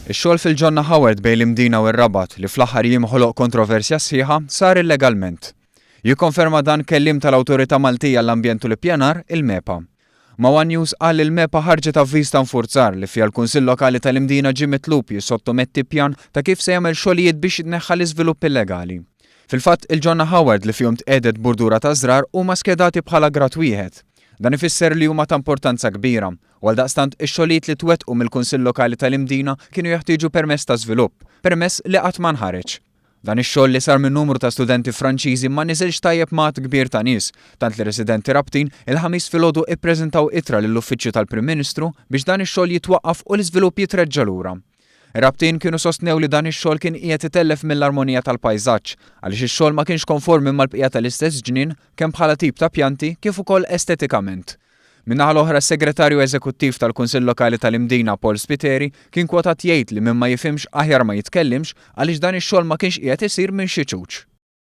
Ix-xogħol fil-Ġonna Howard bejn l-Imdina u r-Rabat li fl-aħħar jiem ħoloq kontroversja sħiħa sar illegalment. Jikkonferma dan kelliem tal-Awtorità Maltija għall-Ambjent u l-Ippjanar, il-MEPA. Mawa News qal il-MEPA ħarġet avviż ta' nfurzar li fiha l-Kunsill Lokali tal-Imdina ġie mitlub jissottometti pjan ta' kif se jagħmel xogħlijiet biex jitneħħa l-iżvilupp illegali. Fil-fatt il-Ġonna Howard li fihom tqiegħdet burdura ta' żrar huma skedati bħala grat wieħed. Dan ifisser li huma ta' importanza kbira, u għaldaqstant ix-xogħlijiet li twettqu mill-Kunsill Lokali tal-Imdina kienu jeħtieġu permess ta' żvilupp, permess li qatt ma nħareġ. Dan ix-xogħol li sar minn numru ta' studenti Franċiżi ma niżilx tajjeb mat kbir ta' nies, tant li residenti Rabtin il-ħamis filgħodu ippreżentaw ittra lill-Uffiċċju tal-Prim Ministru biex dan ix-xogħol jitwaqqaf u l-iżvilupp jitreġġa' lura. Rabtin kienu sostnew li dan ix-xogħol kien qiegħed itellef mill-armonija tal-pajżaġġ għaliex ix-xogħol ma kienx konformi mal-bqija tal-istess ġnien kemm bħala tip ta' pjanti kif ukoll estetikament. Min-naħa l-oħra s-Segretarju Eżekuttiv tal-Kunsill Lokali tal-Imdina Paul Spiteri kien kwotat jgħid li min ma jifhimx aħjar ma jitkellimx għaliex dan ix-xogħol ma kienx qiegħed isir minn xi ċuċ.